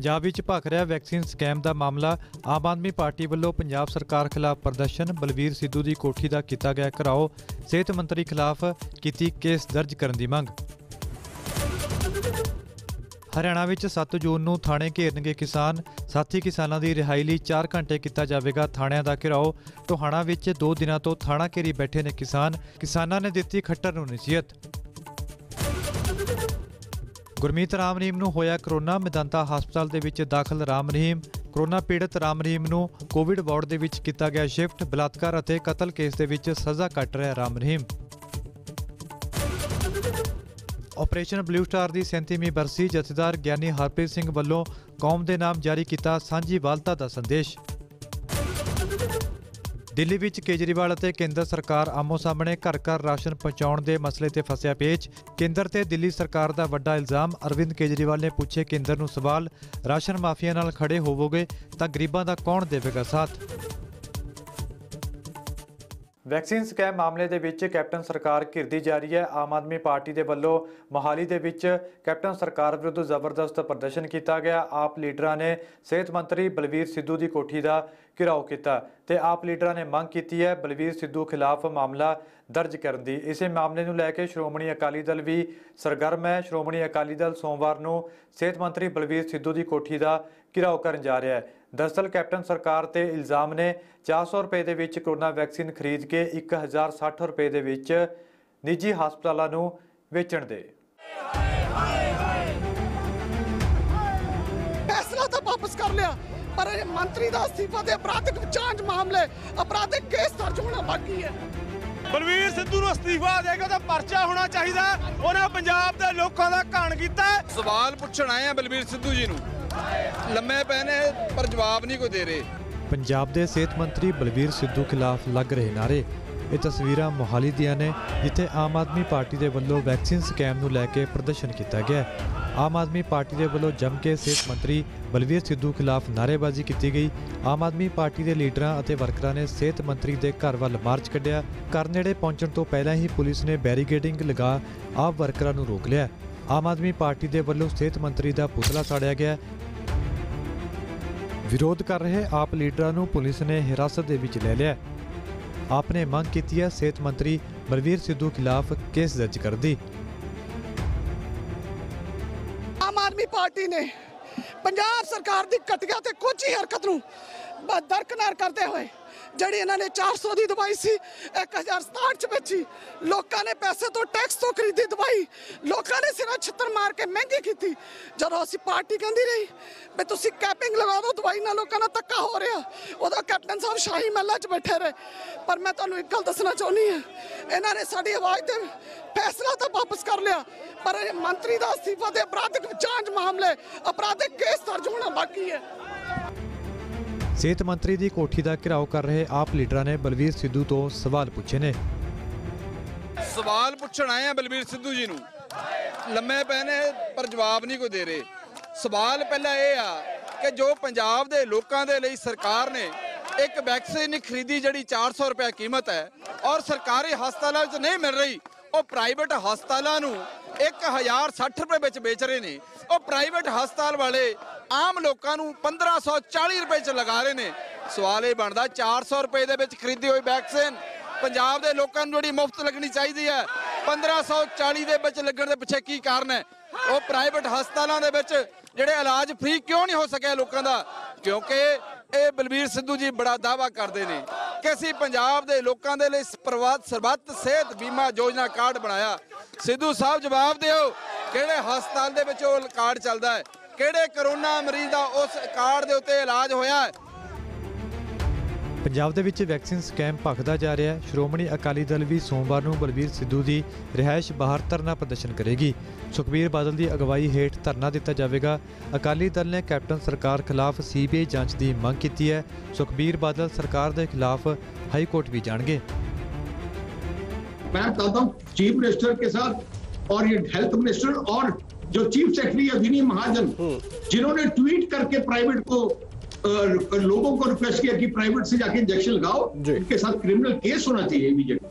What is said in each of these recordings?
पंजाब विच भख रहा vaccine scam का मामला। आम आदमी पार्टी वालों पंजाब सरकार खिलाफ प्रदर्शन। बलबीर सिद्धू की कोठी का किया गया घिराओ। सेहत मंत्री खिलाफ की केस दर्ज करने की मंग। हरियाणा विच 7 जून नूं थाणे घेरनगे किसान। साथी किसानां दी रिहाई लई 4 घंटे किया जाएगा थाणिਆਂ ਦਾ घिराओ। टोहाणा विच 2 दिनों तो थाणा घेरी बैठे ने किसान। किसानां ने दित्ती खट्टर नूं नसीहत। गुरमीत राम रहीम नूं होया करोना। मेदांता हस्पताल दे विच दाखल राम रहीम। करोना पीड़ित राम रहीम नूं कोविड वार्ड दे विच किया गया शिफ्ट। बलात्कार अते कतल केस दे विच सज़ा कट रहा Ram Rahim. Operation blue star की 37वीं बरसी। जथेदार ज्ञानी हरप्रीत सिंह वालों कौम के नाम जारी किया सांझी वालता का संदेश। दिल्ली विच केजरीवाल अते केंद्र सरकार आमो सामने घर घर राशन पहुंचाउण दे मसले ते फसिया पेच। केंद्र ते दिल्ली सरकार दा वड्डा इल्जाम। अरविंद केजरीवाल ने पूछे केंद्र नूं सवाल, राशन माफिया नाल खड़े होवोगे तां गरीबां दा कौन देवेगा साथ। वैक्सीन स्कैम मामले दे विच कैप्टन सरकार घिरदी जा रही है। आम आदमी पार्टी दे वल्लों मोहाली दे विच कैप्टन सरकार विरुद्ध जबरदस्त प्रदर्शन किया गया। आप लीडरां ने सेहत मंत्री बलबीर सिद्धू की कोठी का घिराओ किया ते आप लीडरां ने मंग की है बलबीर सिद्धू खिलाफ मामला दर्ज करने दी। इस मामले नूं लैके श्रोमणी अकाली दल भी सरगर्म है। श्रोमणी अकाली दल सोमवार नूं सेहत मंत्री बलबीर सिद्धू की कोठी का घिराओ करन जा रहा है। दरअसल कैप्टन सरकार ते इल्जाम ने 400 रुपए दे विच कोरोना वैक्सीन खरीद के 1060 रुपए दे विच निजी हस्पतालों नूं वेचण दे। फैसला तो वापस कर लिया पर मंत्री का अस्तीफा दे अपराधिक जांच मामले अपराधिक केस दर्ज होना बाकी है। बलबीर सिद्धू नूं अस्तीफा देगा तो परचा होना चाहिए। उन्हें पंजाब के लोगों का घाण किया। सवाल पूछण आए हैं बलबीर सिद्धू जी नूं, लम्मे पैने पर जवाब नहीं कोई दे रहे। पंजाब के सेहत मंत्री बलबीर सिद्धू खिलाफ लग रहे नारे। ये तस्वीरां मोहाली दियां ने जिथे आम आदमी पार्टी के वल्लों वैक्सीन स्कैम नूं लैके प्रदर्शन किया गया। आम आदमी पार्टी के वल्लों जम के सेहत मंत्री बलबीर सिद्धू खिलाफ नारेबाजी की गई। आम आदमी पार्टी के लीडरां अते वर्करां ने सेहत मंत्री के घर वाल मार्च कढ़िया। घर नेड़े पहुंचण तो पहलां ही पुलिस ने बैरीगेडिंग लगा आप वर्करां नूं रोक लिया। आम आदमी पार्टी के वल्लों सेहत मंत्री का पुतला साड़िया गया। विरोध कर रहे आप लीडरां नूं पुलिस ने हिरासत दे विच ले लिया। आपने मांग की है सेहत मंत्री बलबीर सिद्धू खिलाफ केस दर्ज कर दी। आम आदमी पार्टी ने पंजाब सरकार की घटिया ते कुछ ही हरकत नूं दरकिनार करते हुए ਜਿਹੜੀ ਇਹਨਾਂ ਨੇ 400 ਦੀ ਦਵਾਈ ਸੀ 1067 ਚ ਵੇਚੀ। ਲੋਕਾਂ ਨੇ ਪੈਸੇ ਤੋਂ ਟੈਕਸ ਤੋਂ ਖਰੀਦੀ ਦਵਾਈ ਲੋਕਾਂ ਨੇ ਸਿਰਾਂ ਛਿੱਤਰ ਮਾਰ ਕੇ ਮਹਿੰਗੀ ਕੀਤੀ। ਜਦੋਂ ਅਸੀਂ ਪਾਰਟੀ ਕਹਿੰਦੀ ਰਹੀ ਵੀ ਤੁਸੀਂ ਕੈਪਿੰਗ ਲਗਾ ਦਿਓ ਦਵਾਈ ਨਾਲ ਲੋਕਾਂ ਨਾਲ ਧੱਕਾ ਹੋ ਰਿਹਾ, ਉਦੋਂ ਕੈਪਟਨ ਸਾਹਿਬ ਸ਼ਾਹੀ ਮਹਿਲਾਂ 'ਚ ਬੈਠੇ ਰਹੇ। ਪਰ ਮੈਂ ਤੁਹਾਨੂੰ ਇੱਕ ਗੱਲ ਦੱਸਣਾ ਚਾਹੁੰਦੀ ਹਾਂ, ਇਹਨਾਂ ਨੇ ਸਾਡੀ ਆਵਾਜ਼ ਤੇ फैसला तो वापस कर लिया पर मंत्री का अस्तीफा दे अपराधिक जांच मामले अपराधिक केस दर्ज होना बाकी है। सेहत मंत्री की कोठी का घिराव कर रहे आप लीडरां ने बलबीर सिद्धू तो सवाल पूछे ने। सवाल पूछण आए हैं बलबीर सिद्धू जी नूं, लम्मे पैने पर जवाब नहीं कोई दे रहे। सवाल पहला यह आ कि जो पंजाब के लोगों के लिए सरकार ने एक वैक्सीन खरीदी जिहड़ी 400 रुपए कीमत है और सरकारी हस्पतालों में नहीं मिल रही, ਉਹ ਪ੍ਰਾਈਵੇਟ ਹਸਪਤਾਲਾਂ ਨੂੰ 1060 ਰੁਪਏ ਵਿੱਚ ਵੇਚ ਰਹੇ ਨੇ। ਉਹ ਪ੍ਰਾਈਵੇਟ ਹਸਪਤਾਲ ਵਾਲੇ ਆਮ ਲੋਕਾਂ ਨੂੰ 1540 ਰੁਪਏ 'ਚ ਲਗਾ ਰਹੇ ਨੇ। ਸਵਾਲ ਇਹ ਬਣਦਾ 400 ਰੁਪਏ ਦੇ ਵਿੱਚ ਖਰੀਦੀ ਹੋਈ ਵੈਕਸੀਨ ਪੰਜਾਬ ਦੇ ਲੋਕਾਂ ਨੂੰ ਜਿਹੜੀ ਮੁਫਤ ਲੱਗਣੀ ਚਾਹੀਦੀ ਹੈ 1540 ਦੇ ਵਿੱਚ ਲੱਗਣ ਦੇ ਪਿੱਛੇ ਕੀ ਕਾਰਨ ਹੈ? ਉਹ ਪ੍ਰਾਈਵੇਟ ਹਸਪਤਾਲਾਂ ਦੇ ਵਿੱਚ ਜਿਹੜੇ ਇਲਾਜ ਫ੍ਰੀ ਕਿਉਂ ਨਹੀਂ ਹੋ ਸਕਿਆ ਲੋਕਾਂ ਦਾ? ਕਿਉਂਕਿ ਇਹ ਬਲਬੀਰ ਸਿੱਧੂ ਜੀ ਬੜਾ ਦਾਅਵਾ ਕਰਦੇ ਨੇ ਕਿ ਅਸੀਂ ਪੰਜਾਬ ਦੇ ਲੋਕਾਂ ਦੇ ਲਈ ਸਰਬੱਤ ਸਿਹਤ ਬੀਮਾ ਯੋਜਨਾ ਕਾਰਡ ਬਣਾਇਆ। ਸਿੱਧੂ ਸਾਹਿਬ ਜਵਾਬ ਦਿਓ ਕਿਹੜੇ ਹਸਪਤਾਲ ਦੇ ਵਿੱਚ ਉਹ ਕਾਰਡ ਚੱਲਦਾ ਹੈ? ਕਿਹੜੇ ਕਰੋਨਾ ਮਰੀਜ਼ ਦਾ ਉਸ ਕਾਰਡ ਦੇ ਉੱਤੇ ਇਲਾਜ ਹੋਇਆ ਹੈ? पंजाब दे विच वैक्सीन स्कैम भखदा जा रहा है। श्रोमणी अकाली दल भी सोमवार नूं बलबीर सिद्धू की रिहायश बाहर धरना प्रदर्शन करेगी। सुखबीर बादल की अगवाई हेठ धरना दिता जाएगा। अकाली दल ने कैप्टन सरकार खिलाफ CBI जांच की मंग की है। सुखबीर बादल सरकार के खिलाफ हाई कोर्ट भी जाएंगे। मैं कहता हूँ चीफ मिनिस्टर के साथ और ये हेल्थ मिनिस्टर और जो चीफ सेक्रेटरी है विनीत महाजन जिन्होंने ट्वीट करके प्राइवेट को लोगों को रिक्वेस्ट किया कि प्राइवेट से जाके इंजेक्शन लगाओ, इनके साथ क्रिमिनल केस होना चाहिए इमीडिएट।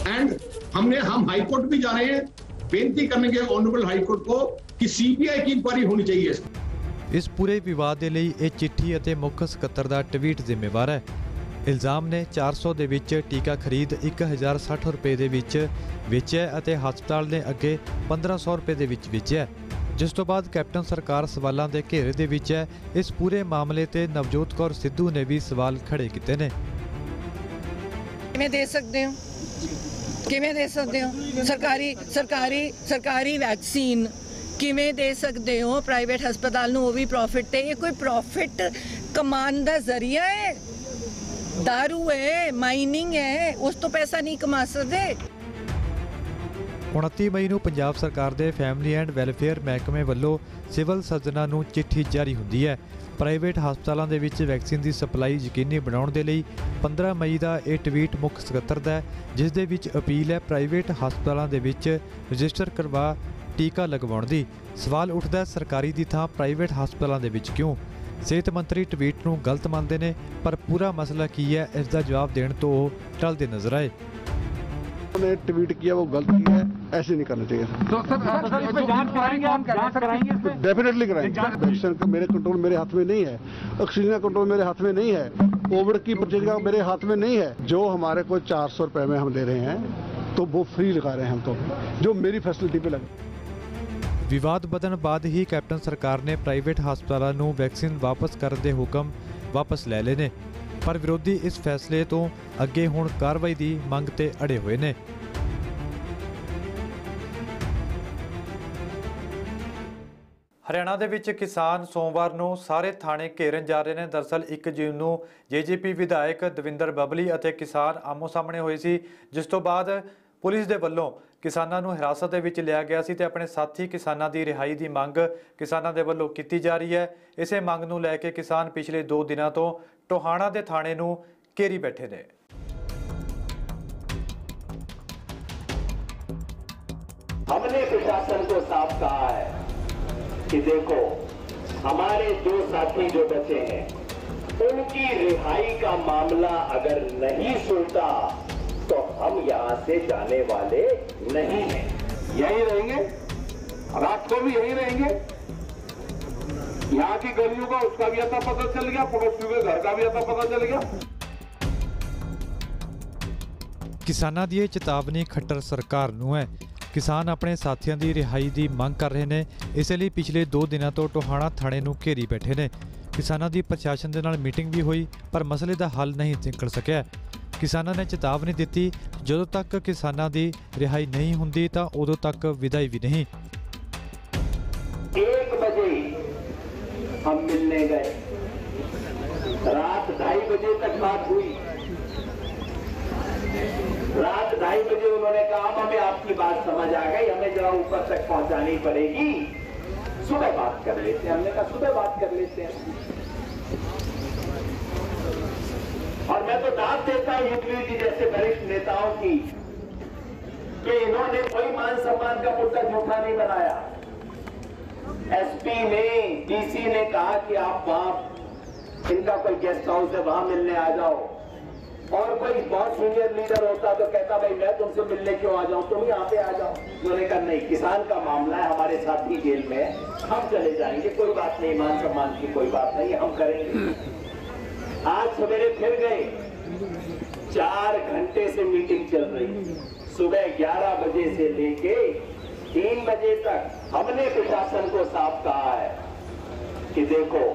एंड हम हाई कोर्ट भी जा रहे हैं बेनती करने के ऑनरेबल हाई कोर्ट को कि CBI की इंक्वायरी होनी चाहिए। ਇਸ ਪੂਰੇ ਵਿਵਾਦ ਦੇ ਲਈ ਇਹ ਚਿੱਠੀ ਅਤੇ ਮੁੱਖ ਸਕੱਤਰ ਦਾ ਟਵੀਟ ਜ਼ਿੰਮੇਵਾਰ ਹੈ। ਇਲਜ਼ਾਮ ਨੇ 400 ਦੇ ਵਿੱਚ ਟੀਕਾ ਖਰੀਦ 1060 ਰੁਪਏ ਦੇ ਵਿੱਚ ਵੇਚਿਆ ਅਤੇ ਹਸਪਤਾਲ ਨੇ ਅੱਗੇ 1500 ਰੁਪਏ ਦੇ ਵਿੱਚ ਵੇਚਿਆ, ਜਿਸ ਤੋਂ ਬਾਅਦ ਕੈਪਟਨ ਸਰਕਾਰ ਸਵਾਲਾਂ ਦੇ ਘੇਰੇ ਦੇ ਵਿੱਚ ਹੈ। ਇਸ ਪੂਰੇ ਮਾਮਲੇ ਤੇ ਨਵਜੋਤ ਕੌਰ ਸਿੱਧੂ ਨੇ ਵੀ ਸਵਾਲ ਖੜੇ ਕੀਤੇ ਨੇ। ਕਿਵੇਂ ਦੇ ਸਕਦੇ ਹੋ, ਕਿਵੇਂ ਦੇ ਸਕਦੇ ਹੋ ਸਰਕਾਰੀ ਵੈਕਸੀਨ ਕਿਵੇਂ ਦੇ ਸਕਦੇ ਹੋ ਪ੍ਰਾਈਵੇਟ ਹਸਪਤਾਲ ਨੂੰ, ਉਹ ਵੀ ਪ੍ਰੋਫਿਟ ਤੇ? ਇਹ ਕੋਈ ਪ੍ਰੋਫਿਟ ਕਮਾਉਣ ਦਾ ਜ਼ਰੀਆ ਹੈ? दारू है, माइनिंग है, उस तो पैसा नहीं कमा सकते। 29 ਮਈ ਨੂੰ ਪੰਜਾਬ ਸਰਕਾਰ ਦੇ ਫੈਮਿਲੀ ਐਂਡ ਵੈਲਫੇਅਰ ਮਹਿਕਮੇ ਵੱਲੋਂ ਸਿਵਲ ਸਰਜਨਾਂ ਨੂੰ ਚਿੱਠੀ ਜਾਰੀ ਹੁੰਦੀ ਹੈ। ਪ੍ਰਾਈਵੇਟ ਹਸਪਤਾਲਾਂ ਦੇ ਵਿੱਚ ਵੈਕਸੀਨ ਦੀ ਸਪਲਾਈ ਯਕੀਨੀ ਬਣਾਉਣ ਦੇ ਲਈ 15 ਮਈ ਦਾ ਇਹ ਟਵੀਟ ਮੁੱਖ ਸਕੱਤਰ ਦਾ ਹੈ, ਜਿਸ ਦੇ ਵਿੱਚ ਅਪੀਲ ਹੈ ਪ੍ਰਾਈਵੇਟ ਹਸਪਤਾਲਾਂ ਦੇ ਵਿੱਚ ਰਜਿਸਟਰ ਕਰਵਾ ਟੀਕਾ ਲਗਵਾਉਣ ਦੀ। ਸਵਾਲ ਉੱਠਦਾ ਸਰਕਾਰੀ ਦੀ ਥਾਂ ਪ੍ਰਾਈਵੇਟ ਹਸਪਤਾਲਾਂ ਦੇ ਵਿੱਚ ਕਿਉਂ? ਸਿਹਤ ਮੰਤਰੀ ਟਵੀਟ ਨੂੰ ਗਲਤ ਮੰਨਦੇ ਨੇ, ਪਰ ਪੂਰਾ ਮਸਲਾ ਕੀ है ਇਸ ਦਾ ਜਵਾਬ ਦੇਣ ਤੋਂ ਉਹ ਟਲਦੇ ਨਜ਼ਰ ਆਏ। उन्होंने ट्वीट किया वो गलत किया है, ऐसे नहीं करना चाहिए। तो सर इस पे जांच कराएंगे, हम जांच कराएंगे इस पे? डेफिनेटली कराएंगे। वैक्सीन का मेरे कंट्रोल मेरे हाथ में नहीं है, ऑक्सीजन का कंट्रोल मेरे हाथ में नहीं है, कोविड की परचेज का मेरे हाथ में नहीं है। जो हमारे को 400 रुपए में हम दे रहे हैं तो वो फ्री लगा रहे हैं हम, तो जो मेरी फैसिलिटी पे लगे। ਵਿਵਾਦ ਵਧਣ ਬਾਅਦ ਹੀ ਕੈਪਟਨ ਸਰਕਾਰ ਨੇ ਪ੍ਰਾਈਵੇਟ ਹਸਪਤਾਲਾਂ ਨੂੰ ਵੈਕਸੀਨ ਵਾਪਸ ਕਰਨ ਦੇ ਹੁਕਮ ਵਾਪਸ ਲੈ ਲਏ ਨੇ, ਪਰ ਵਿਰੋਧੀ ਇਸ ਫੈਸਲੇ ਤੋਂ ਅੱਗੇ ਹੁਣ ਕਾਰਵਾਈ ਦੀ ਮੰਗ ਤੇ ਅੜੇ ਹੋਏ ਨੇ। ਹਰਿਆਣਾ ਦੇ ਵਿੱਚ ਕਿਸਾਨ ਸੋਮਵਾਰ ਨੂੰ ਸਾਰੇ ਥਾਣੇ ਘੇਰਨ ਜਾ ਰਹੇ ਨੇ। ਦਰਅਸਲ 1 ਜੂਨ ਨੂੰ ਜੇਜੇਪੀ ਵਿਧਾਇਕ ਦਵਿੰਦਰ ਬੱਬਲੀ ਅਤੇ ਕਿਸਾਨ ਆਮੋ ਸਾਹਮਣੇ ਹੋਏ ਸੀ, ਜਿਸ ਤੋਂ ਬਾਅਦ ਪੁਲਿਸ ਦੇ ਵੱਲੋਂ ਕਿਸਾਨਾਂ ਨੂੰ ਹਿਰਾਸਤ ਦੇ ਵਿੱਚ ਲਿਆ ਗਿਆ ਸੀ ਤੇ ਆਪਣੇ ਸਾਥੀ ਕਿਸਾਨਾਂ ਦੀ ਰਿਹਾਈ ਦੀ ਮੰਗ ਕਿਸਾਨਾਂ ਦੇ ਵੱਲੋਂ ਕੀਤੀ ਜਾ ਰਹੀ ਹੈ। ਇਸੇ ਮੰਗ ਨੂੰ ਲੈ ਕੇ ਕਿਸਾਨ ਪਿਛਲੇ 2 ਦਿਨਾਂ ਤੋਂ ਟੋਹਾਣਾ ਦੇ ਥਾਣੇ ਨੂੰ ਘੇਰੀ ਬੈਠੇ ਨੇ। हमने प्रशासन को साफ कहा है कि देखो हमारे 2 साथी जो बचे हैं उनकी रिहाई का मामला अगर नहीं सुलझा तो हम यहाँ से जाने वाले नहीं हैं। यही रहेंगे, रात को भी यही रहेंगे। यहाँ की गलियों का उसका भी आता पता चल गया, पड़ोसियों के घर का भी आता पता चल गया। ਕਿਸਾਨਾਂ ਦੀ ਇਹ ਚੇਤਾਵਨੀ ਖੱਟਰ ਸਰਕਾਰ ਨੂੰ ਹੈ। ਕਿਸਾਨ ਆਪਣੇ ਸਾਥੀਆਂ ਦੀ ਰਿਹਾਈ ਦੀ ਮੰਗ ਕਰ ਰਹੇ ਨੇ, ਇਸ ਲਈ ਪਿਛਲੇ 2 ਦਿਨਾਂ ਤੋਂ ਟੋਹਾਣਾ ਥਾਣੇ ਨੂੰ ਘੇਰੀ ਬੈਠੇ ਨੇ। ਕਿਸਾਨਾਂ ਦੀ ਪ੍ਰਸ਼ਾਸਨ ਦੇ ਨਾਲ ਮੀਟਿੰਗ ਵੀ ਹੋਈ, ਪਰ ਮਸਲੇ ਦਾ ਹੱਲ ਨਹੀਂ ਨਿਕਲ ਸਕਿਆ। ਕਿਸਾਨਾਂ ਨੇ ਚੇਤਾਵਨੀ ਦਿੱਤੀ, ਜਦੋਂ ਤੱਕ ਕਿਸਾਨਾਂ ਦੀ ਰਿਹਾਈ ਨਹੀਂ ਹੁੰਦੀ ਤਾਂ ਉਦੋਂ ਤੱਕ ਵਿਦਾਈ ਵੀ ਨਹੀਂ। 1 बजे हम मिलने गए, रात 2:30 बजे तक बात हुई। रात 2:30 बजे उन्होंने कहा हमें आपकी बात समझ आ गई, हमें जरा ऊपर तक पहुंचानी पड़ेगी, सुबह बात कर लेते हैं। हमने कहा सुबह बात कर लेते हैं। और मैं तो दाद देता हूं यूपी जी जैसे वरिष्ठ नेताओं की कि इन्होंने कोई मान सम्मान का मुद्दा झूठा नहीं बनाया। एसपी ने, डीसी ने कहा कि आप वहां इनका कोई गेस्ट हाउस है वहां मिलने आ जाओ, और कोई बहुत सीनियर लीडर होता तो कहता भाई मैं तुमसे मिलने क्यों आ जाऊं, तुम यहाँ पे आ जाओ। उन्होंने कहा नहीं, किसान का मामला है, हमारे साथी जेल में है, हम चले जाएंगे, कोई बात नहीं, मान सम्मान की कोई बात नहीं, हम करेंगे। आज सवेरे फिर गए, 4 घंटे से मीटिंग चल रही, सुबह 11 बजे से लेके 3 बजे तक। हमने प्रशासन को साफ कहा है कि देखो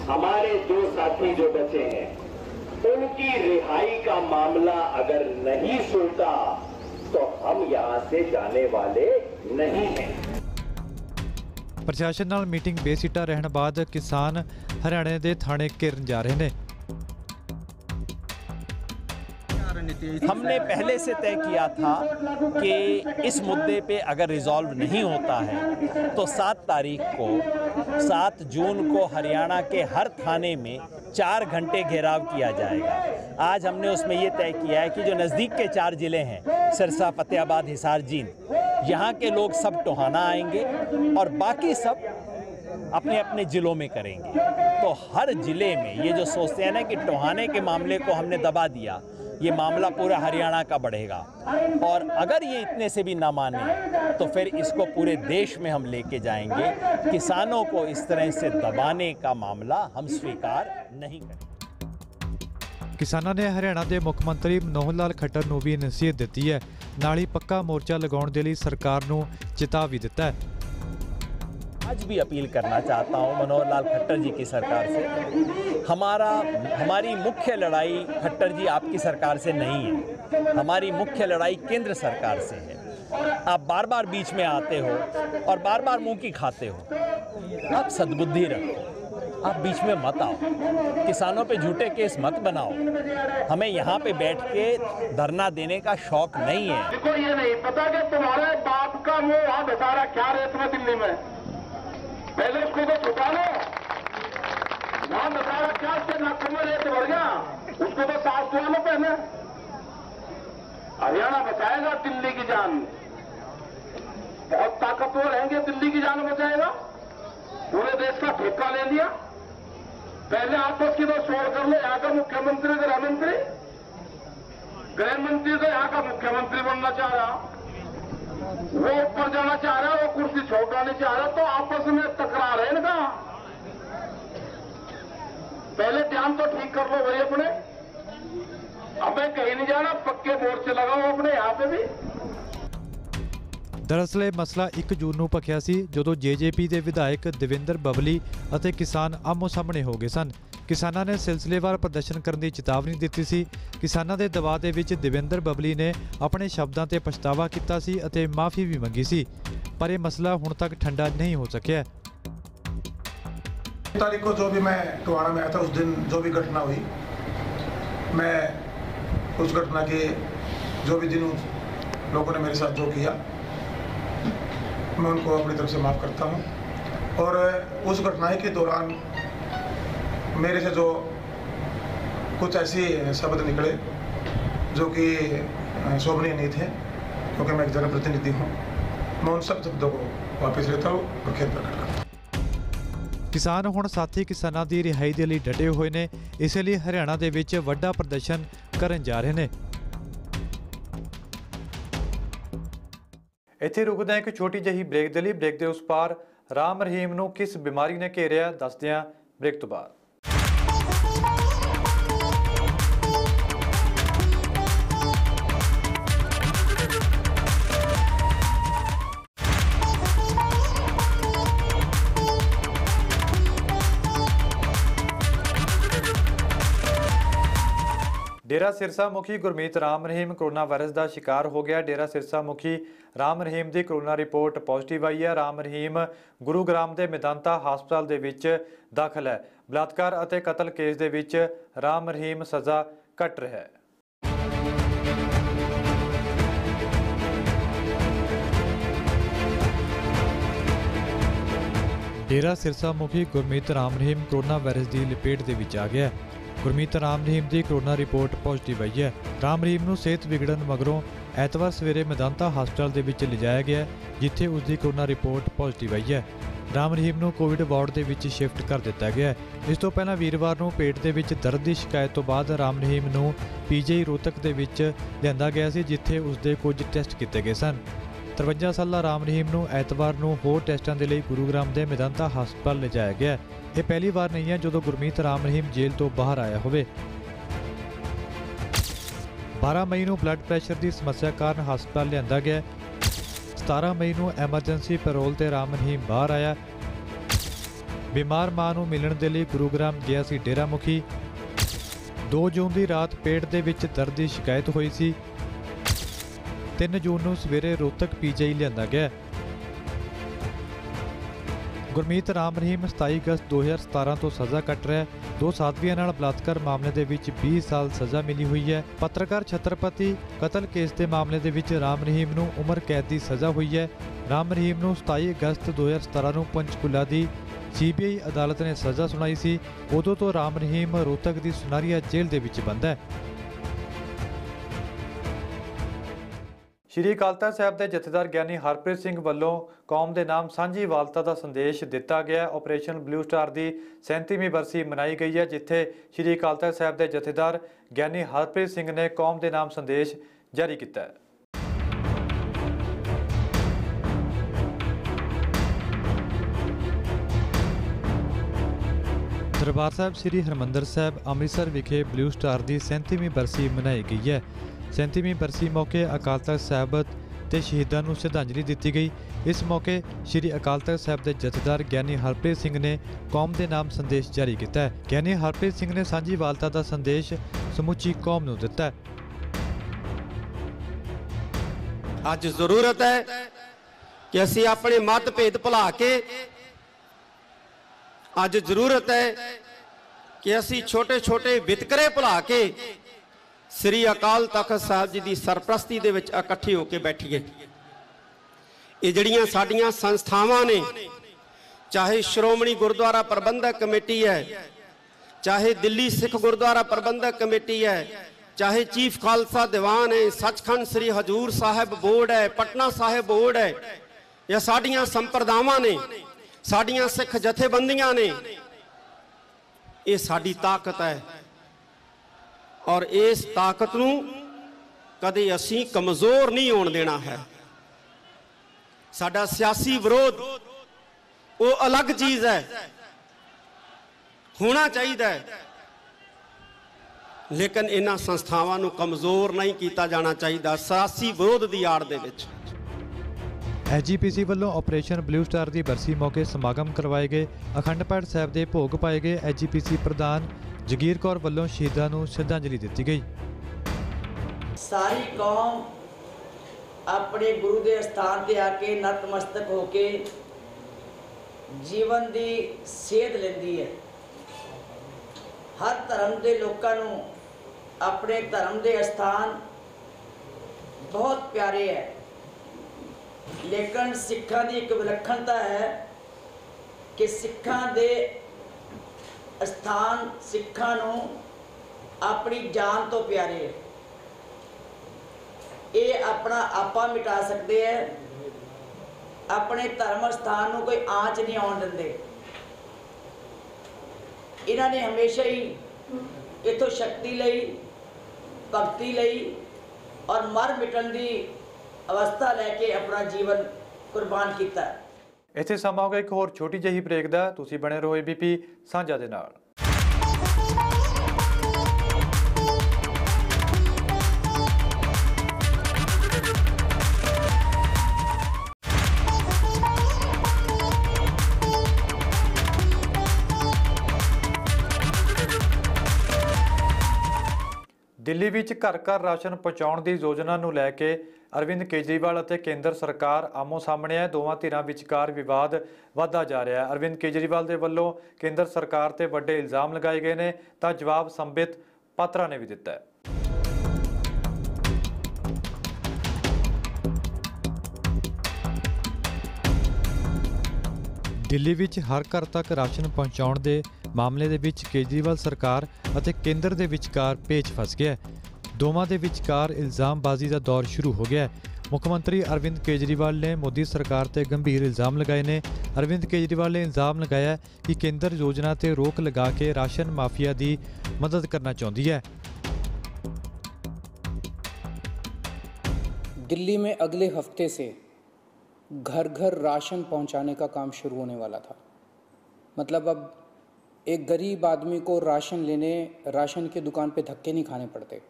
हमारे 2 साथी जो बचे हैं उनकी रिहाई का मामला अगर नहीं सुलझा तो हम यहाँ से जाने वाले नहीं हैं। ਪ੍ਰਸ਼ਾਸਨ ਨਾਲ ਮੀਟਿੰਗ ਬੇਸਿੱਟਾ ਰਹਿਣ ਬਾਅਦ ਕਿਸਾਨ ਹਰਿਆਣੇ ਦੇ ਥਾਣੇ ਘੇਰਨ ਜਾ ਰਹੇ ਨੇ। हमने पहले से तय किया था कि इस मुद्दे पे अगर रिजॉल्व नहीं होता है तो 7 तारीख को 7 जून को हरियाणा के हर थाने में 4 घंटे घेराव किया जाएगा। आज हमने उसमें ये तय किया है कि जो नज़दीक के 4 ज़िले हैं, सिरसा, फतेहाबाद, हिसार, जींद, यहाँ के लोग सब टोहाना आएंगे और बाकी सब अपने अपने ज़िलों में करेंगे। तो हर ज़िले में ये जो सोचते हैं ना कि टोहाने के मामले को हमने दबा दिया, ये मामला पूरा हरियाणा का बढ़ेगा। और अगर ये इतने से भी ना माने तो फिर इसको पूरे देश में हम लेके जाएंगे। किसानों को इस तरह से दबाने का मामला हम स्वीकार नहीं करेंगे। ਕਿਸਾਨਾਂ ਨੇ ਹਰਿਆਣਾ ਦੇ ਮੁੱਖ ਮੰਤਰੀ ਮਨੋਹਰ ਲਾਲ ਖੱਟਰ ਨੂੰ ਵੀ ਨਸੀਹਤ ਦਿੱਤੀ ਹੈ, ਨਾਲ ਹੀ ਪੱਕਾ ਮੋਰਚਾ ਲਗਾਉਣ ਦੇ ਲਈ ਸਰਕਾਰ ਨੂੰ ਚੇਤਾਵਨੀ ਵੀ ਦਿੱਤਾ ਹੈ। आज भी अपील करना चाहता हूं मनोहर लाल खट्टर जी की सरकार से, हमारी मुख्य लड़ाई खट्टर जी आपकी सरकार से नहीं है, हमारी मुख्य लड़ाई केंद्र सरकार से है। आप बार बार बीच में आते हो और बार बार मुंह की खाते हो। आप सद्बुद्धि रखो, आप बीच में मत आओ, किसानों पे झूठे केस मत बनाओ। हमें यहाँ पे बैठ के धरना देने का शौक नहीं है। देखो ये नहीं पता कि तुम्हारे बाप का मुंह वहां बेचारा क्या रेत में दिल्ली में, पहले उसको तो छुपा लो। वहां बेचारा क्या से नाकों में रेत भर गया, उसको तो साफ धुआ लो पहले। हरियाणा बचाएगा दिल्ली की जान, बहुत ताकतवर रहेंगे, दिल्ली की जान बचाएगा। पूरे देश का ठेका ले लिया। पहले आपस की तो छोड़ कर लो, यहाँ का मुख्यमंत्री गृह मंत्री तो यहाँ का मुख्यमंत्री बनना चाह रहा, वो ऊपर जाना चाह रहा है, वो कुर्सी छोड़ना नहीं चाह रहा, तो आपस में तकरार है इनका। पहले ध्यान तो ठीक कर लो भाई अपने, हमें कहीं नहीं जाना, पक्के मोर्चे लगाओ अपने यहाँ पे भी। ਦਰਅਸਲ ਇਹ ਮਸਲਾ 1 ਜੂਨ ਨੂੰ ਭਖਿਆ ਸੀ ਜਦੋਂ ਜੇਜੇਪੀ ਦੇ ਵਿਧਾਇਕ ਦੇਵਿੰਦਰ ਬਬਲੀ ਅਤੇ ਕਿਸਾਨ ਆਮੋ ਸਾਹਮਣੇ ਹੋ ਗਏ ਸਨ। ਕਿਸਾਨਾਂ ਨੇ ਸਿਲਸਿਲੇਵਾਰ ਪ੍ਰਦਰਸ਼ਨ ਕਰਨ ਦੀ ਚੇਤਾਵਨੀ ਦਿੱਤੀ ਸੀ। ਕਿਸਾਨਾਂ ਦੇ ਦਬਾਅ ਦੇ ਵਿੱਚ ਦੇਵਿੰਦਰ ਬਬਲੀ ਨੇ ਆਪਣੇ ਸ਼ਬਦਾਂ ਤੇ ਪਛਤਾਵਾ ਕੀਤਾ ਸੀ ਅਤੇ ਮਾਫੀ ਵੀ ਮੰਗੀ ਸੀ, ਪਰ ਇਹ ਮਸਲਾ ਹੁਣ ਤੱਕ ਠੰਡਾ ਨਹੀਂ ਹੋ ਸਕਿਆ। तारीख को जो भी मैं टोहाना में आया था, उस दिन जो भी घटना हुई, मैं उस घटना के जो भी दिन लोगों ने मेरे साथ जो किया, मैं उनको अपनी तरफ से माफ़ करता हूँ। और उस घटना के दौरान मेरे से जो कुछ ऐसे शब्द निकले जो कि शोभनीय नहीं थे, क्योंकि मैं एक जनप्रतिनिधि हूँ, मैं उन सब शब्दों को वापस लेता हूँ और खेद प्रकट करता हूँ। ਕਿਸਾਨ ਹੁਣ ਸਾਥੀ ਕਿਸਾਨਾਂ ਦੀ ਰਿਹਾਈ ਦੇ ਲਈ ਡਟੇ ਹੋਏ ਨੇ, ਇਸ ਲਈ ਹਰਿਆਣਾ ਦੇ ਵਿੱਚ ਵੱਡਾ ਪ੍ਰਦਰਸ਼ਨ ਕਰਨ ਜਾ ਰਹੇ ਨੇ। ਇੱਥੇ ਰੁਕਦੇ ਹਾਂ ਇੱਕ ਛੋਟੀ ਜਿਹੀ ਬ੍ਰੇਕ ਦੇ ਲਈ। ਬ੍ਰੇਕ ਦੇ ਉਸ ਪਾਰ ਰਾਮ ਰਹੀਮ ਨੂੰ ਕਿਸ ਬਿਮਾਰੀ ਨੇ ਘੇਰਿਆ, ਦੱਸਦੇ ਹਾਂ ਬ੍ਰੇਕ ਤੋਂ ਬਾਅਦ। डेरा सिरसा मुखी गुरमीत राम रहीम कोरोना वायरस का शिकार हो गया। डेरा सिरसा मुखी राम रहीम की कोरोना रिपोर्ट पॉजिटिव आई है। राम रहीम गुरुग्राम के मेदांता हस्पताल दे विच दाखिल है। बलात्कार और कतल केस दे विच राम रहीम सज़ा कट रहा है। डेरा सिरसा मुखी गुरमीत राम रहीम कोरोना वायरस की लपेट दे विच आ गया। गुरमीत राम रहीम की कोरोना रिपोर्ट पॉजिटिव आई है। राम रहीम नूं सेहत विगड़न मगरों ऐतवार सवेरे मेदांता हस्पताल दे विच लिजाया गया, जिथे उसकी कोरोना रिपोर्ट पॉजिटिव आई है। राम रहीम नूं कोविड वार्ड दे विच शिफ्ट कर दिता गया। इस तो पहला वीरवार नूं पेट दे विच दर्द की शिकायत तो बाद राम रहीम नूं पीजीआई रोहतक दे विच लिआंदा गया सी, जिथे उसके कुछ टेस्ट किए गए सन। 53 साला राम रहीम नूं ऐतवार नूं होर टैसटां दे लई गुरुग्राम के मेदांता हस्पताल लिजाया गया। यह पहली बार नहीं है जो गुरमीत राम रहीम जेल तो बाहर आया होवे। 12 मई नूं ब्लड प्रैशर की समस्या कारण हस्पताल लिआंदा गया। 17 मई नूं एमरजेंसी पैरोल ते राम रहीम बाहर आया। बीमार मां नूं मिलण दे लई गुरुग्राम गया सी डेरा मुखी। 2 जून की रात पेट दे विच दर्द की शिकायत हुई सी। 3 जून नूं सवेरे रोहतक पीजीआई लिआंदा गया। गुरमीत राम रहीम 27 अगस्त 2017 तो सज़ा कट रहा है। 2 साधवियों नाल बलात्कार मामले दे विच 20 साल सज़ा मिली हुई है। पत्रकार छत्रपति कतल केस के मामले दे विच राम रहीम नूं उम्र कैद की सज़ा हुई है। राम रहीम नूं 27 अगस्त 2017 नूं पंचकूला की CBI अदालत ने सज़ा सुनाई सी। उदों तो राम रहीम रोहतक की सुनारिया जेल दे विच बंद है। ਸ਼੍ਰੀ ਅਕਾਲ ਤਖ਼ਤ ਸਾਹਿਬ ਦੇ ਜਥੇਦਾਰ ਗਿਆਨੀ ਹਰਪ੍ਰੀਤ ਸਿੰਘ ਵੱਲੋਂ ਕੌਮ ਦੇ ਨਾਮ ਸਾਂਝੀ ਵਾਲਤਾ ਦਾ ਸੰਦੇਸ਼ ਦਿੱਤਾ ਗਿਆ। ਆਪਰੇਸ਼ਨ ਬਲੂ ਸਟਾਰ ਦੀ 37ਵੀਂ ਬਰਸੀ ਮਨਾਈ ਗਈ ਹੈ, ਜਿੱਥੇ ਸ਼੍ਰੀ ਅਕਾਲ ਤਖ਼ਤ ਸਾਹਿਬ ਦੇ ਜਥੇਦਾਰ ਗਿਆਨੀ ਹਰਪ੍ਰੀਤ ਸਿੰਘ ਨੇ ਕੌਮ ਦੇ ਨਾਮ ਸੰਦੇਸ਼ ਜਾਰੀ ਕੀਤਾ ਹੈ। ਦਰਬਾਰ ਸਾਹਿਬ ਸ੍ਰੀ ਹਰਿਮੰਦਰ ਸਾਹਿਬ ਅੰਮ੍ਰਿਤਸਰ ਵਿਖੇ ਬਲੂ ਸਟਾਰ ਦੀ 37ਵੀਂ ਬਰਸੀ ਮਨਾਈ ਗਈ ਹੈ। 37ਵੀਂ ਬਰਸੀ ਮੌਕੇ ਅਕਾਲ ਤਖ਼ਤ ਸਾਹਿਬ ਤੇ ਸ਼ਹੀਦਾਂ ਨੂੰ ਸ਼ਰਧਾਂਜਲੀ ਦਿੱਤੀ ਗਈ। ਇਸ ਮੌਕੇ ਸ੍ਰੀ ਅਕਾਲ ਤਖ਼ਤ ਸਾਹਿਬ ਦੇ ਜਥੇਦਾਰ ਗਿਆਨੀ ਹਰਪ੍ਰੀਤ ਸਿੰਘ ਨੇ ਕੌਮ ਦੇ ਨਾਮ ਸੰਦੇਸ਼ ਜਾਰੀ ਕੀਤਾ ਹੈ। ਗਿਆਨੀ ਹਰਪ੍ਰੀਤ ਸਿੰਘ ਨੇ ਸਾਂਝੀ ਵਾਲਤਾ ਦਾ ਸੰਦੇਸ਼ ਸਮੁੱਚੀ ਕੌਮ ਨੂੰ ਦਿੱਤਾ ਹੈ। ਅੱਜ ਜ਼ਰੂਰਤ ਹੈ ਕਿ ਅਸੀਂ ਆਪਣੇ ਮਤਭੇਦ ਭੁਲਾ ਕੇ, ਅੱਜ ਜ਼ਰੂਰਤ ਹੈ ਕਿ ਅਸੀਂ ਛੋਟੇ ਛੋਟੇ ਵਿਤਕਰੇ ਭੁਲਾ ਕੇ ਸ੍ਰੀ ਅਕਾਲ ਤਖ਼ਤ ਸਾਹਿਬ ਜੀ ਦੀ ਸਰਪ੍ਰਸਤੀ ਦੇ ਵਿੱਚ ਇਕੱਠੇ ਹੋ ਕੇ ਬੈਠੀਏ। ਇਹ ਜਿਹੜੀਆਂ ਸਾਡੀਆਂ ਸੰਸਥਾਵਾਂ ਨੇ, ਚਾਹੇ ਸ਼੍ਰੋਮਣੀ ਗੁਰਦੁਆਰਾ ਪ੍ਰਬੰਧਕ ਕਮੇਟੀ ਹੈ, ਚਾਹੇ ਦਿੱਲੀ ਸਿੱਖ ਗੁਰਦੁਆਰਾ ਪ੍ਰਬੰਧਕ ਕਮੇਟੀ ਹੈ, ਚਾਹੇ ਚੀਫ ਖਾਲਸਾ ਦੀਵਾਨ ਹੈ, ਸੱਚਖੰਡ ਸ੍ਰੀ ਹਜੂਰ ਸਾਹਿਬ ਬੋਰਡ ਹੈ, ਪਟਨਾ ਸਾਹਿਬ ਬੋਰਡ ਹੈ, ਇਹ ਸਾਡੀਆਂ ਸੰਪਰਦਾਵਾਂ ਨੇ, ਸਾਡੀਆਂ ਸਿੱਖ ਜਥੇਬੰਦੀਆਂ ਨੇ। ਇਹ ਸਾਡੀ ਤਾਕਤ ਹੈ ਔਰ ਇਸ ਤਾਕਤ ਨੂੰ ਕਦੇ ਅਸੀਂ ਕਮਜ਼ੋਰ ਨਹੀਂ ਹੋਣ ਦੇਣਾ ਹੈ। ਸਾਡਾ ਸਿਆਸੀ ਵਿਰੋਧ ਉਹ ਅਲੱਗ ਚੀਜ਼ ਹੈ, ਹੋਣਾ ਚਾਹੀਦਾ ਹੈ, ਲੇਕਿਨ ਇਹਨਾਂ ਸੰਸਥਾਵਾਂ ਨੂੰ ਕਮਜ਼ੋਰ ਨਹੀਂ ਕੀਤਾ ਜਾਣਾ ਚਾਹੀਦਾ ਸਿਆਸੀ ਵਿਰੋਧ ਦੀ ਆੜ ਦੇ ਵਿੱਚ। ਐਜੀਪੀਸੀ ਵੱਲੋਂ ਆਪਰੇਸ਼ਨ ਬਲੂ ਸਟਾਰ ਦੀ ਬਰਸੀ ਮੌਕੇ ਸਮਾਗਮ ਕਰਵਾਏ ਗਏ। ਅਖੰਡ ਪਾਠ ਸਾਹਿਬ ਦੇ ਭੋਗ ਪਾਏ ਗਏ। ਐਜੀਪੀਸੀ ਪ੍ਰਧਾਨ ਜਗੀਰ ਕੌਰ ਵੱਲੋਂ ਸ਼ਹੀਦਾਂ ਨੂੰ ਸ਼ਰਧਾਂਜਲੀ ਦਿੱਤੀ ਗਈ। ਸਾਰੀ ਕੌਮ ਆਪਣੇ ਗੁਰੂ ਦੇ ਸਥਾਨ ਤੇ ਆ ਕੇ ਨਤਮਸਤਕ ਹੋ ਕੇ ਜੀਵਨ ਦੀ ਸੇਧ ਲੈਂਦੀ ਹੈ। ਹਰ ਧਰਮ ਦੇ ਲੋਕਾਂ ਨੂੰ ਆਪਣੇ ਧਰਮ ਦੇ ਸਥਾਨ ਬਹੁਤ ਪਿਆਰੇ ਹੈ, ਲੇਕਿਨ ਸਿੱਖਾਂ ਦੀ ਇੱਕ ਵਿਲੱਖਣਤਾ ਹੈ ਕਿ ਸਿੱਖਾਂ ਦੇ ਸਥਾਨ ਸਿੱਖਾਂ ਨੂੰ ਆਪਣੀ ਜਾਨ ਤੋਂ ਪਿਆਰੇ ਹੈ। ਇਹ ਆਪਣਾ ਆਪਾ ਮਿਟਾ ਸਕਦੇ ਹੈ, ਆਪਣੇ ਧਰਮ ਸਥਾਨ ਨੂੰ ਕੋਈ ਆਂਚ ਨਹੀਂ ਆਉਣ ਦਿੰਦੇ। ਇਹਨਾਂ ਨੇ ਹਮੇਸ਼ਾ ਹੀ ਇਥੋਂ ਸ਼ਕਤੀ ਲਈ, ਭਗਤੀ ਲਈ ਔਰ ਮਰ ਮਿਟਣ ਦੀ ਅਵਸਥਾ ਲੈ ਕੇ ਆਪਣਾ ਜੀਵਨ ਕੁਰਬਾਨ ਕੀਤਾ। ਇੱਥੇ ਸਮਾਂ ਹੋ ਗਿਆ ਇੱਕ ਹੋਰ ਛੋਟੀ ਜਿਹੀ ਬ੍ਰੇਕ ਦਾ। ਤੁਸੀਂ ਬਣੇ ਰਹੋ ABP ਸਾਂਝਾ ਦੇ ਨਾਲ। ਦਿੱਲੀ ਵਿੱਚ ਘਰ ਘਰ ਰਾਸ਼ਨ ਪਹੁੰਚਾਉਣ ਦੀ ਯੋਜਨਾ ਨੂੰ ਲੈ ਕੇ ਅਰਵਿੰਦ ਕੇਜਰੀਵਾਲ ਅਤੇ ਕੇਂਦਰ ਸਰਕਾਰ ਆਮੋ ਸਾਹਮਣੇ ਹੈ। ਦੋਵਾਂ ਧਿਰਾਂ ਵਿਚਕਾਰ ਵਿਵਾਦ ਵਧਦਾ ਜਾ ਰਿਹਾ ਹੈ। ਅਰਵਿੰਦ ਕੇਜਰੀਵਾਲ ਦੇ ਵੱਲੋਂ ਕੇਂਦਰ ਸਰਕਾਰ ਤੇ ਵੱਡੇ ਇਲਜ਼ਾਮ ਲਗਾਏ ਗਏ ਨੇ ਤਾਂ ਜਵਾਬ ਸੰਬਿਤ ਪਾਤਰਾ ਨੇ ਵੀ ਦਿੱਤਾ ਹੈ। ਦਿੱਲੀ ਵਿੱਚ ਹਰ ਘਰ ਤੱਕ ਰਾਸ਼ਨ ਪਹੁੰਚਾਉਣ ਦੇ ਮਾਮਲੇ ਦੇ ਵਿੱਚ ਕੇਜਰੀਵਾਲ ਸਰਕਾਰ ਅਤੇ ਕੇਂਦਰ ਦੇ ਵਿਚਕਾਰ ਪੇਚ ਫਸ ਗਿਆ ਹੈ। ਦੋਵਾਂ ਦੇ ਵਿਚਕਾਰ ਇਲਜ਼ਾਮਬਾਜ਼ੀ ਦਾ ਦੌਰ ਸ਼ੁਰੂ ਹੋ ਗਿਆ ਹੈ। ਮੁੱਖ ਮੰਤਰੀ ਅਰਵਿੰਦ ਕੇਜਰੀਵਾਲ ਨੇ ਮੋਦੀ ਸਰਕਾਰ ਤੇ ਗੰਭੀਰ ਇਲਜ਼ਾਮ ਲਗਾਏ ਨੇ। ਅਰਵਿੰਦ ਕੇਜਰੀਵਾਲ ਨੇ ਇਲਜ਼ਾਮ ਲਗਾਇਆ ਕਿ ਕੇਂਦਰ ਯੋਜਨਾ ਤੇ ਰੋਕ ਲਗਾ ਕੇ ਰਾਸ਼ਨ ਮਾਫੀਆ ਦੀ ਮਦਦ ਕਰਨਾ ਚਾਹੁੰਦੀ ਹੈ। दिल्ली में अगले हफ्ते से घर घर राशन पहुंचाने का काम शुरू होने वाला था। मतलब अब एक गरीब आदमी को राशन लेने राशन की दुकान पे धक्के नहीं खाने पड़ते,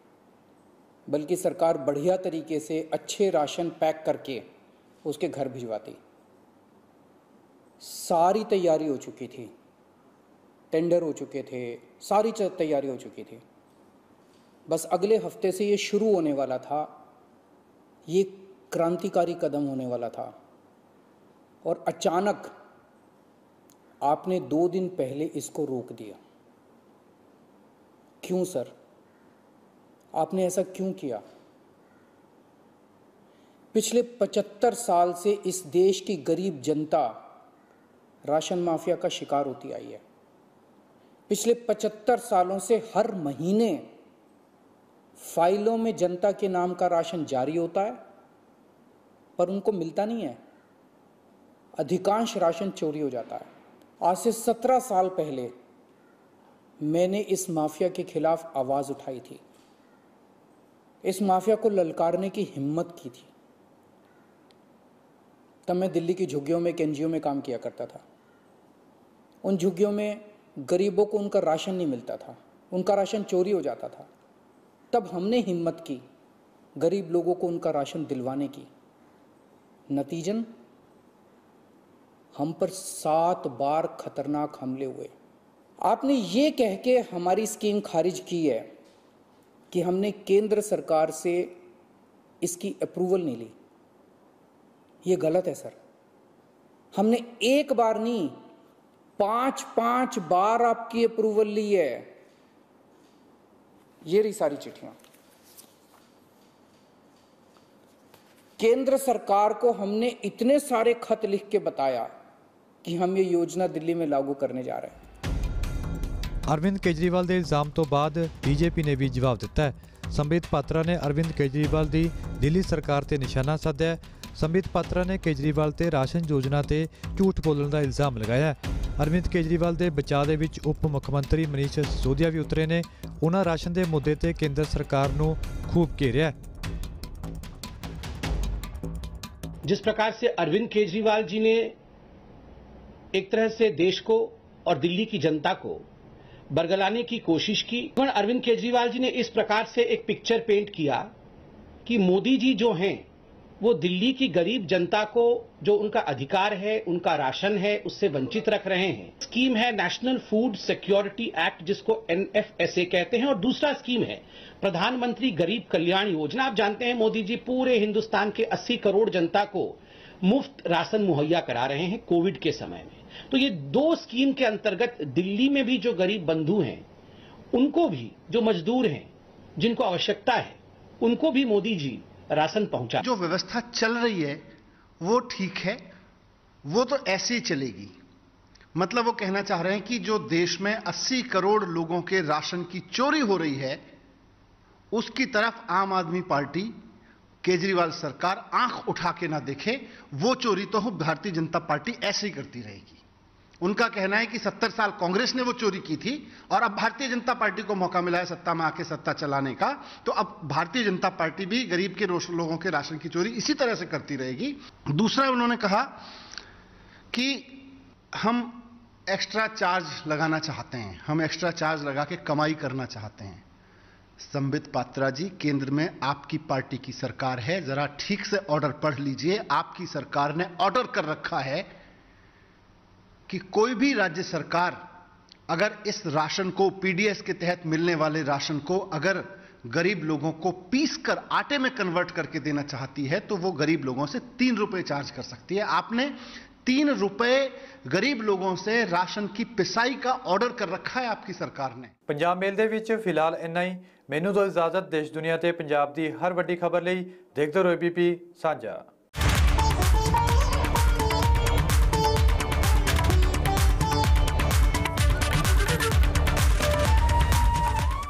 बल्कि सरकार बढ़िया तरीके से अच्छे राशन पैक करके उसके घर भिजवाती। सारी तैयारी हो चुकी थी, टेंडर हो चुके थे, सारी तैयारी हो चुकी थी। बस अगले हफ्ते से ये शुरू होने वाला था। ये क्रांतिकारी कदम होने वाला था और अचानक आपने 2 दिन पहले इसको रोक दिया। क्यों सर? आपने ऐसा क्यों किया? पिछले 75 साल से इस देश की गरीब जनता राशन माफिया का शिकार होती आई है। पिछले 75 सालों से हर महीने फाइलों में जनता के नाम का राशन जारी होता है पर उनको मिलता नहीं है। अधिकांश राशन चोरी हो जाता है। आज से 17 साल पहले मैंने इस माफिया के खिलाफ आवाज़ उठाई थी, इस माफिया को ललकारने की हिम्मत की थी। तब मैं दिल्ली की झुग्गियों में एक NGO में काम किया करता था। उन झुग्गियों में गरीबों को उनका राशन नहीं मिलता था, उनका राशन चोरी हो जाता था। तब हमने हिम्मत की गरीब लोगों को उनका राशन दिलवाने की। नतीजन हम पर 7 बार खतरनाक हमले हुए। आपने ये कह के हमारी स्कीम खारिज की है कि हमने केंद्र सरकार से इसकी अप्रूवल नहीं ली। ये गलत है सर। हमने एक बार नहीं, 5 बार आपकी अप्रूवल ली है। ये रही सारी चिट्ठियां। केंद्र सरकार को हमने इतने सारे खत लिख के बताया कि हम ये योजना दिल्ली में लागू करने जा रहे हैं। अरविंद केजरीवाल के इल्जाम तो बाद बीजेपी ने भी जवाब दिता है। संबित पात्रा ने अरविंद केजरीवाल की दिल्ली सरकार ते निशाना साधा। संबित पात्रा ने केजरीवाल ते राशन योजना ते झूठ बोलने का इल्जाम लगाया। अरविंद केजरीवाल के बचाव दे विच उप मुख्यमंत्री मनीष सिसोदिया भी उतरे ने। उन्होंने राशन के मुद्दे ते केंद्र सरकार नूं खूब घेरिया। जिस प्रकार से अरविंद केजरीवाल जी ने एक तरह से देश को और दिल्ली की जनता को बरगलाने की कोशिश की, अरविंद केजरीवाल जी ने इस प्रकार से एक पिक्चर पेंट किया कि मोदी जी जो हैं वो दिल्ली की गरीब जनता को जो उनका अधिकार है, उनका राशन है, उससे वंचित रख रहे हैं। स्कीम है नेशनल फूड सिक्योरिटी एक्ट, जिसको NFSA कहते हैं, और दूसरा स्कीम है प्रधानमंत्री गरीब कल्याण योजना। आप जानते हैं मोदी जी पूरे हिंदुस्तान के 80 करोड़ जनता को मुफ्त राशन मुहैया करा रहे हैं कोविड के समय में। तो ये 2 स्कीम के अंतर्गत दिल्ली में भी जो गरीब बंधु हैं, उनको भी, जो मजदूर हैं, जिनको आवश्यकता है, उनको भी मोदी जी राशन पहुंचा। जो व्यवस्था चल रही है वो ठीक है, वो तो ऐसे ही चलेगी। मतलब वो कहना चाह रहे हैं कि जो देश में 80 करोड़ लोगों के राशन की चोरी हो रही है, उसकी तरफ आम आदमी पार्टी, केजरीवाल सरकार आंख उठा के ना देखे। वो चोरी तो भारतीय जनता पार्टी ऐसे ही करती रहेगी। उनका कहना है कि 70 साल कांग्रेस ने वो चोरी की थी और अब भारतीय जनता पार्टी को मौका मिला है सत्ता में आके सत्ता चलाने का, तो अब भारतीय जनता पार्टी भी गरीब के लोगों के राशन की चोरी इसी तरह से करती रहेगी। दूसरा उन्होंने कहा कि हम एक्स्ट्रा चार्ज लगाना चाहते हैं, हम एक्स्ट्रा चार्ज लगा के कमाई करना चाहते हैं। संबित पात्रा जी, केंद्र में आपकी पार्टी की सरकार है, जरा ठीक से ऑर्डर पढ़ लीजिए। आपकी सरकार ने ऑर्डर कर रखा है कि कोई भी राज्य सरकार अगर इस राशन को, PDS के तहत मिलने वाले राशन को, अगर गरीब लोगों को पीस कर आटे में कन्वर्ट करके देना चाहती है तो वो गरीब लोगों से 3 रुपए चार्ज कर सकती है। आपने 3 रुपए गरीब लोगों से राशन की पिसाई का ऑर्डर कर रखा है आपकी सरकार ने। पंजाब मेल दे विच फिलहाल इन्ना ही। मैनू तो इजाजत। देश दुनिया ते पंजाब दी हर वड्डी खबर लई देखदे रहो ABP साझा।